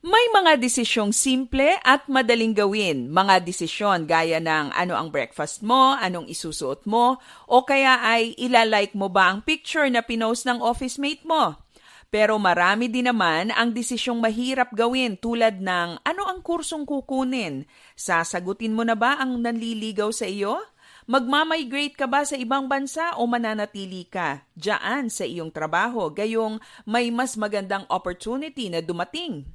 May mga desisyong simple at madaling gawin. Mga desisyon gaya ng ano ang breakfast mo, anong isusuot mo, o kaya ay ilalike mo ba ang picture na pinost ng office mate mo. Pero marami din naman ang desisyong mahirap gawin tulad ng ano ang kursong kukunin. Sasagutin mo na ba ang nanliligaw sa iyo? Magmamigrate ka ba sa ibang bansa o mananatili ka diyan sa iyong trabaho gayong may mas magandang opportunity na dumating?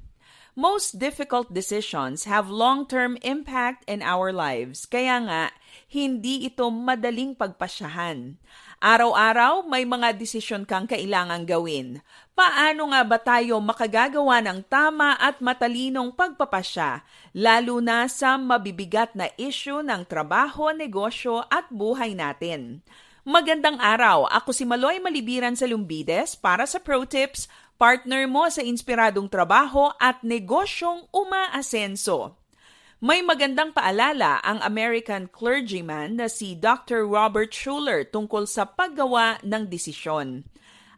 Most difficult decisions have long-term impact in our lives, kaya nga, hindi ito madaling pagpasyahan. Araw-araw, may mga desisyon kang kailangang gawin. Paano nga ba tayo makagagawa ng tama at matalinong pagpapasya, lalo na sa mabibigat na issue ng trabaho, negosyo at buhay natin? Magandang araw, ako si Maloy Malibiran sa Lumbides para sa Pro Tips, partner mo sa inspiradong trabaho at negosyong umaasenso. May magandang paalala ang American clergyman na si Dr. Robert Schuller tungkol sa paggawa ng desisyon.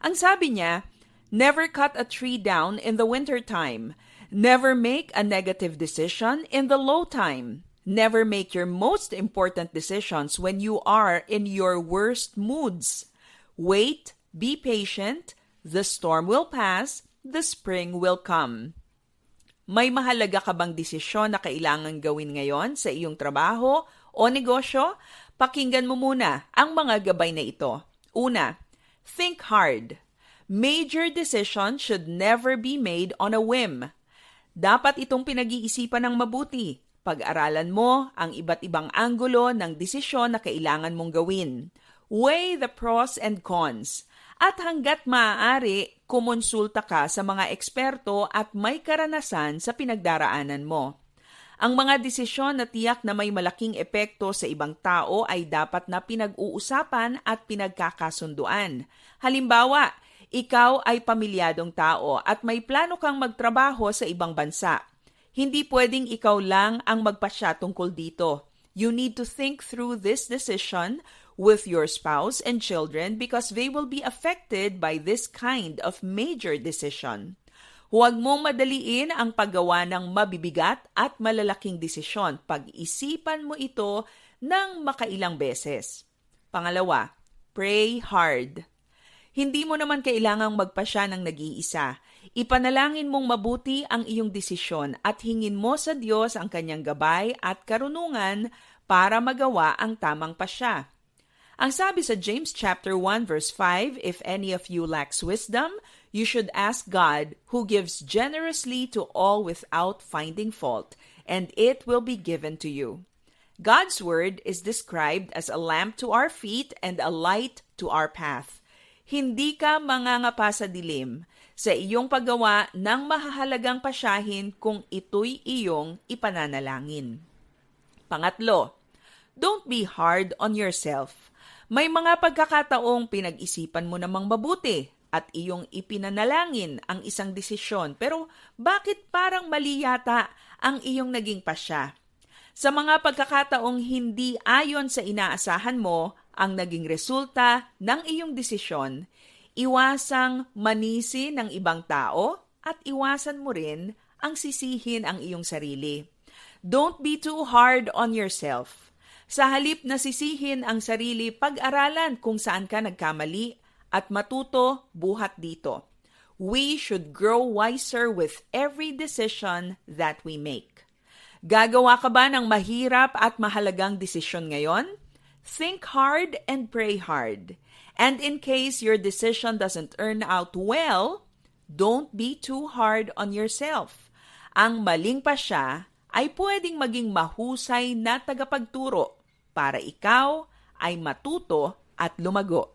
Ang sabi niya, never cut a tree down in the winter time. Never make a negative decision in the low time. Never make your most important decisions when you are in your worst moods. Wait, be patient. The storm will pass, the spring will come. May mahalaga ka bang desisyon na kailangan gawin ngayon sa iyong trabaho o negosyo? Pakinggan mo muna ang mga gabay na ito. Una, think hard. Major decisions should never be made on a whim. Dapat itong pinag-iisipan ng mabuti. Pag-aralan mo ang iba't ibang anggulo ng desisyon na kailangan mong gawin. Weigh the pros and cons. At hanggat maaari, kumonsulta ka sa mga eksperto at may karanasan sa pinagdaraanan mo. Ang mga desisyon na tiyak na may malaking epekto sa ibang tao ay dapat na pinag-uusapan at pinagkakasunduan. Halimbawa, ikaw ay pamilyadong tao at may plano kang magtrabaho sa ibang bansa. Hindi pwedeng ikaw lang ang magpasya tungkol dito. You need to think through this decision with your spouse and children because they will be affected by this kind of major decision. Huwag mong madaliin ang paggawa ng mabibigat at malalaking desisyon. Pag-isipan mo ito ng makailang beses. Pangalawa, pray hard. Hindi mo naman kailangang magpasya ng nag-iisa. Ipanalangin mong mabuti ang iyong desisyon at hingin mo sa Diyos ang kanyang gabay at karunungan para magawa ang tamang pasya. Ang sabi sa James chapter 1 verse 5, if any of you lacks wisdom, you should ask God, who gives generously to all without finding fault, and it will be given to you. God's word is described as a lamp to our feet and a light to our path. Hindi ka mangangapa sa dilim sa iyong paggawa ng mahahalagang pasyahin kung ito'y iyong ipananalangin. Pangatlo, don't be hard on yourself. May mga pagkakataong pinag-isipan mo namang mabuti at iyong ipinanalangin ang isang desisyon pero bakit parang mali yata ang iyong naging pasya? Sa mga pagkakataong hindi ayon sa inaasahan mo ang naging resulta ng iyong desisyon, iwasang manisi ng ibang tao at iwasan mo rin ang sisihin ang iyong sarili. Don't be too hard on yourself. Sa halip na sisihin ang sarili, pag-aralan kung saan ka nagkamali at matuto buhat dito. We should grow wiser with every decision that we make. Gagawa ka ba ng mahirap at mahalagang desisyon ngayon? Think hard and pray hard. And in case your decision doesn't turn out well, don't be too hard on yourself. Ang maling pasya ay pwedeng maging mahusay na tagapagturo para ikaw ay matuto at lumago.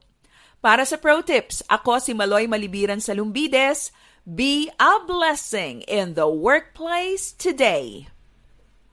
Para sa Pro Tips, ako si Maloy Malibiran sa Lumbides. Be a blessing in the workplace today.